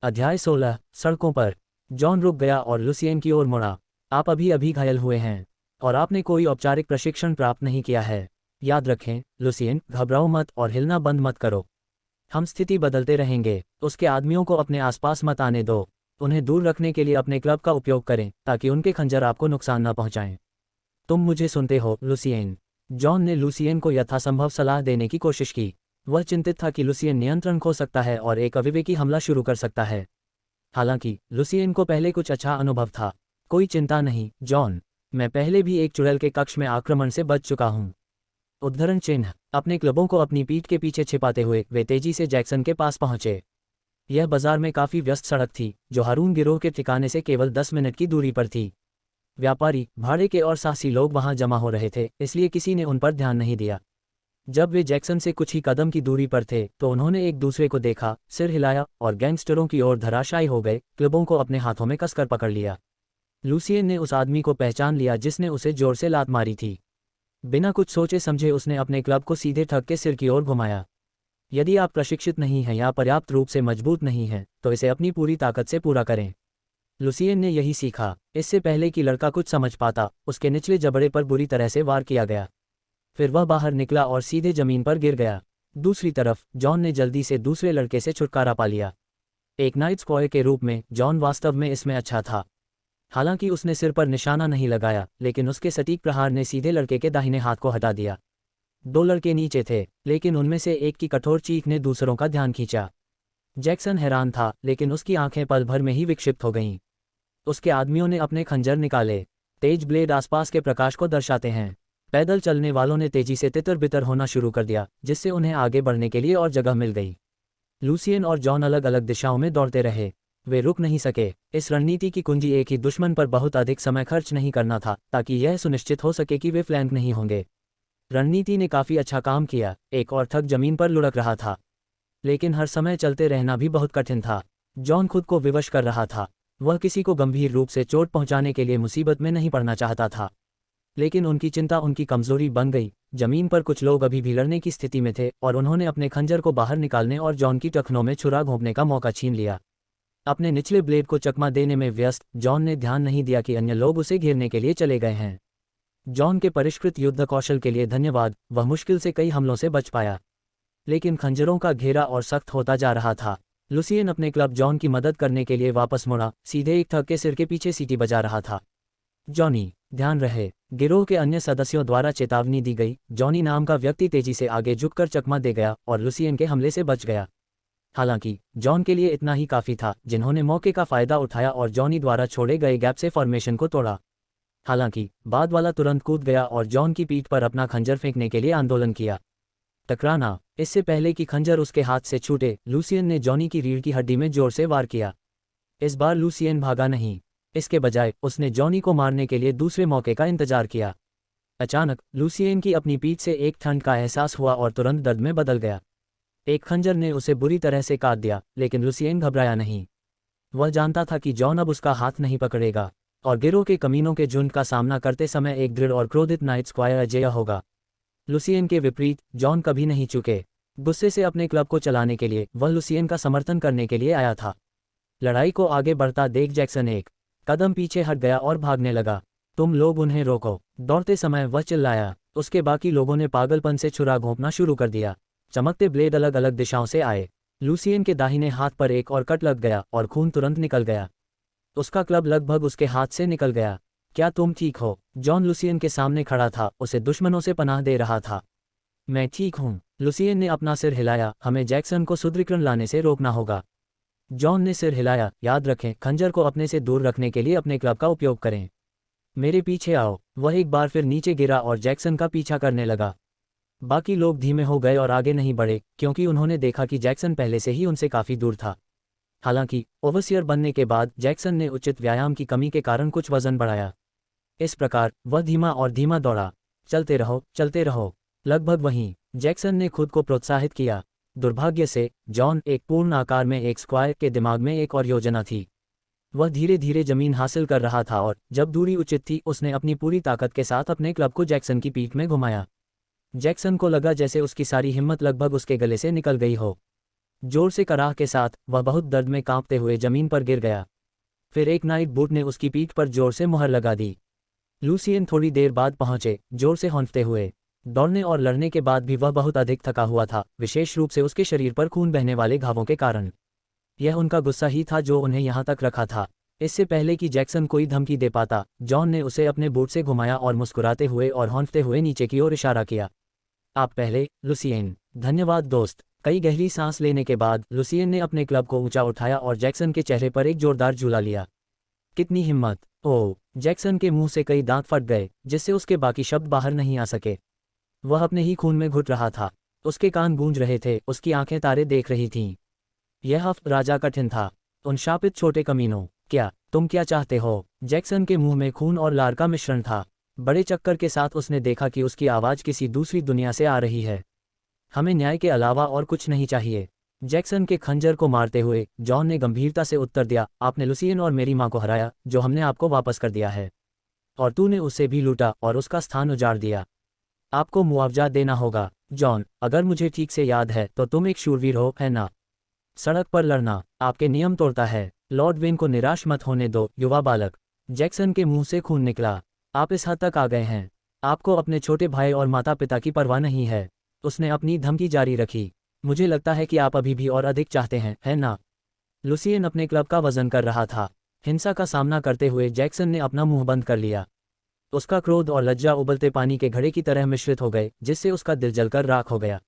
अध्याय 16 सड़कों पर। जॉन रुक गया और लुसियन की ओर मुड़ा। आप अभी अभी घायल हुए हैं और आपने कोई औपचारिक प्रशिक्षण प्राप्त नहीं किया है। याद रखें लुसियन, घबराओ मत और हिलना बंद मत करो। हम स्थिति बदलते रहेंगे। उसके आदमियों को अपने आसपास मत आने दो। उन्हें दूर रखने के लिए अपने क्लब का उपयोग करें ताकि उनके खंजर आपको नुकसान न पहुंचाएं। तुम मुझे सुनते हो लुसियन? जॉन ने लुसियन को यथासंभव सलाह देने की कोशिश की। वह चिंतित था कि लुसियन नियंत्रण खो सकता है और एक अविवेकी हमला शुरू कर सकता है। हालांकि लुसियन को पहले कुछ अच्छा अनुभव था। कोई चिंता नहीं जॉन, मैं पहले भी एक चुड़ैल के कक्ष में आक्रमण से बच चुका हूं। उद्धरण चिन्ह। अपने क्लबों को अपनी पीठ के पीछे छिपाते हुए वे तेजी से जैक्सन के पास पहुंचे। यह बाजार में काफी व्यस्त सड़क थी जो हारून गिरोह के ठिकाने से केवल 10 मिनट की दूरी पर थी। व्यापारी, भाड़े के और साहसी लोग वहां जमा हो रहे थे, इसलिए किसी ने उन पर ध्यान नहीं दिया। जब वे जैक्सन से कुछ ही कदम की दूरी पर थे तो उन्होंने एक दूसरे को देखा, सिर हिलाया और गैंगस्टरों की ओर धराशायी हो गए, क्लबों को अपने हाथों में कसकर पकड़ लिया। लुसियन ने उस आदमी को पहचान लिया जिसने उसे जोर से लात मारी थी। बिना कुछ सोचे समझे उसने अपने क्लब को सीधे ठग के सिर की ओर घुमाया। यदि आप प्रशिक्षित नहीं हैं या पर्याप्त रूप से मजबूत नहीं हैं तो इसे अपनी पूरी ताकत से पूरा करें। लुसियन ने यही सीखा। इससे पहले कि लड़का कुछ समझ पाता, उसके निचले जबड़े पर बुरी तरह से वार किया गया। फिर वह बाहर निकला और सीधे जमीन पर गिर गया। दूसरी तरफ जॉन ने जल्दी से दूसरे लड़के से छुटकारा पा लिया। एक नाइट स्क्वायर के रूप में जॉन वास्तव में इसमें अच्छा था। हालांकि उसने सिर पर निशाना नहीं लगाया, लेकिन उसके सटीक प्रहार ने सीधे लड़के के दाहिने हाथ को हटा दिया। 2 लड़के नीचे थे, लेकिन उनमें से एक की कठोर चीख ने दूसरों का ध्यान खींचा। जैक्सन हैरान था, लेकिन उसकी आंखें पल भर में ही विक्षिप्त हो गईं। उसके आदमियों ने अपने खंजर निकाले। तेज ब्लेड आसपास के प्रकाश को दर्शाते हैं। पैदल चलने वालों ने तेजी से तितर बितर होना शुरू कर दिया, जिससे उन्हें आगे बढ़ने के लिए और जगह मिल गई। लुसियन और जॉन अलग अलग दिशाओं में दौड़ते रहे। वे रुक नहीं सके। इस रणनीति की कुंजी एक ही दुश्मन पर बहुत अधिक समय खर्च नहीं करना था, ताकि यह सुनिश्चित हो सके कि वे फ्लैंक नहीं होंगे। रणनीति ने काफी अच्छा काम किया। एक और ठग जमीन पर लुढ़क रहा था, लेकिन हर समय चलते रहना भी बहुत कठिन था। जॉन खुद को विवश कर रहा था। वह किसी को गंभीर रूप से चोट पहुंचाने के लिए मुसीबत में नहीं पड़ना चाहता था, लेकिन उनकी चिंता उनकी कमजोरी बन गई। जमीन पर कुछ लोग अभी भी लड़ने की स्थिति में थे और उन्होंने अपने खंजर को बाहर निकालने और जॉन की टखनों में छुरा घोंपने का मौका छीन लिया। अपने निचले ब्लेड को चकमा देने में व्यस्त जॉन ने ध्यान नहीं दिया कि अन्य लोग उसे घेरने के लिए चले गए हैं। जॉन के परिष्कृत युद्ध कौशल के लिए धन्यवाद, वह मुश्किल से कई हमलों से बच पाया, लेकिन खंजरों का घेरा और सख्त होता जा रहा था। लुसियन अपने क्लब जॉन की मदद करने के लिए वापस मुड़ा, सीधे एक ठग के सिर के पीछे सीटी बजा रहा था। जॉनी, ध्यान रहे। गिरोह के अन्य सदस्यों द्वारा चेतावनी दी गई। जॉनी नाम का व्यक्ति तेजी से आगे झुककर चकमा दे गया और लुसियन के हमले से बच गया। हालांकि जॉन के लिए इतना ही काफी था, जिन्होंने मौके का फायदा उठाया और जॉनी द्वारा छोड़े गए गैप से फॉर्मेशन को तोड़ा। हालांकि बाद वाला तुरंत कूद गया और जॉन की पीठ पर अपना खंजर फेंकने के लिए आंदोलन किया। टकराना। इससे पहले कि खंजर उसके हाथ से छूटे, लुसियन ने जॉनी की रीढ़ की हड्डी में जोर से वार किया। इस बार लुसियन भागा नहीं, इसके बजाय उसने जॉनी को मारने के लिए दूसरे मौके का इंतजार किया। अचानक लुसियन की अपनी पीठ से एक ठंड का एहसास हुआ और तुरंत दर्द में बदल गया। एक खंजर ने उसे बुरी तरह से काट दिया, लेकिन लुसियन घबराया नहीं। वह जानता था कि जॉन अब उसका हाथ नहीं पकड़ेगा और गिरोह के कमीनों के झुंड का सामना करते समय एक दृढ़ और क्रोधित नाइट स्क्वायर अजेय होगा। लुसियन के विपरीत जॉन कभी नहीं चुके। गुस्से से अपने क्लब को चलाने के लिए वह लुसियन का समर्थन करने के लिए आया था। लड़ाई को आगे बढ़ता देख जैक्सन एक कदम पीछे हट गया और भागने लगा। तुम लोग उन्हें रोको। दौड़ते समय वह चिल्लाया। उसके बाकी लोगों ने पागलपन से छुरा घोंपना शुरू कर दिया। चमकते ब्लेड अलग अलग दिशाओं से आए। लुसियन के दाहिने हाथ पर एक और कट लग गया और खून तुरंत निकल गया। उसका क्लब लगभग उसके हाथ से निकल गया। क्या तुम ठीक हो? जॉन लुसियन के सामने खड़ा था, उसे दुश्मनों से पनाह दे रहा था। मैं ठीक हूं। लुसियन ने अपना सिर हिलाया। हमें जैक्सन को सुदृढ़ीकरण लाने से रोकना होगा। जॉन ने सिर हिलाया। याद रखें, खंजर को अपने से दूर रखने के लिए अपने क्लब का उपयोग करें। मेरे पीछे आओ। वह एक बार फिर नीचे गिरा और जैक्सन का पीछा करने लगा। बाकी लोग धीमे हो गए और आगे नहीं बढ़े, क्योंकि उन्होंने देखा कि जैक्सन पहले से ही उनसे काफी दूर था। हालांकि ओवरसियर बनने के बाद जैक्सन ने उचित व्यायाम की कमी के कारण कुछ वजन बढ़ाया। इस प्रकार वह धीमा और धीमा दौड़ा। चलते रहो, चलते रहो। लगभग वहीं जैक्सन ने खुद को प्रोत्साहित किया। दुर्भाग्य से जॉन एक पूर्ण आकार में एक स्क्वायर के दिमाग में एक और योजना थी। वह धीरे धीरे जमीन हासिल कर रहा था और जब दूरी उचित थी उसने अपनी पूरी ताकत के साथ अपने क्लब को जैक्सन की पीठ में घुमाया। जैक्सन को लगा जैसे उसकी सारी हिम्मत लगभग उसके गले से निकल गई हो। जोर से कराह के साथ वह बहुत दर्द में कांपते हुए जमीन पर गिर गया। फिर एक नाइट बूट ने उसकी पीठ पर जोर से मुहर लगा दी। लूसियन थोड़ी देर बाद पहुंचे, जोर से हौंफते हुए। दौड़ने और लड़ने के बाद भी वह बहुत अधिक थका हुआ था, विशेष रूप से उसके शरीर पर खून बहने वाले घावों के कारण। यह उनका गुस्सा ही था जो उन्हें यहाँ तक रखा था। इससे पहले कि जैक्सन कोई धमकी दे पाता, जॉन ने उसे अपने बूट से घुमाया और मुस्कुराते हुए और हौंफते हुए नीचे की ओर इशारा किया। आप पहले, लुसियन। धन्यवाद दोस्त। कई गहरी सांस लेने के बाद लुसियन ने अपने क्लब को ऊंचा उठाया और जैक्सन के चेहरे पर एक जोरदार झूला लिया। कितनी हिम्मत! ओह! जैक्सन के मुंह से कई दांत फट गए, जिससे उसके बाकी शब्द बाहर नहीं आ सके। वह अपने ही खून में घुट रहा था। उसके कान गूंज रहे थे, उसकी आंखें तारे देख रही थीं। यह हफ्त राजा कठिन था। उन शापित छोटे कमीनों, क्या तुम क्या चाहते हो? जैक्सन के मुंह में खून और लार का मिश्रण था। बड़े चक्कर के साथ उसने देखा कि उसकी आवाज़ किसी दूसरी दुनिया से आ रही है। हमें न्याय के अलावा और कुछ नहीं चाहिए। जैक्सन के खंजर को मारते हुए जॉन ने गंभीरता से उत्तर दिया, आपने लुसियन और मेरी माँ को हराया, जो हमने आपको वापस कर दिया है। और तूने उसे भी लूटा और उसका स्थान उजाड़ दिया। आपको मुआवजा देना होगा। जॉन, अगर मुझे ठीक से याद है तो तुम एक शूरवीर हो, है ना? सड़क पर लड़ना आपके नियम तोड़ता है। लॉर्ड वेन को निराश मत होने दो, युवा बालक। जैक्सन के मुंह से खून निकला। आप इस हद तक आ गए हैं। आपको अपने छोटे भाई और माता पिता की परवाह नहीं है। उसने अपनी धमकी जारी रखी। मुझे लगता है कि आप अभी भी और अधिक चाहते हैं, है ना? लुसियन अपने क्लब का वजन कर रहा था। हिंसा का सामना करते हुए जैक्सन ने अपना मुंह बंद कर लिया। उसका क्रोध और लज्जा उबलते पानी के घड़े की तरह मिश्रित हो गए, जिससे उसका दिल जलकर राख हो गया।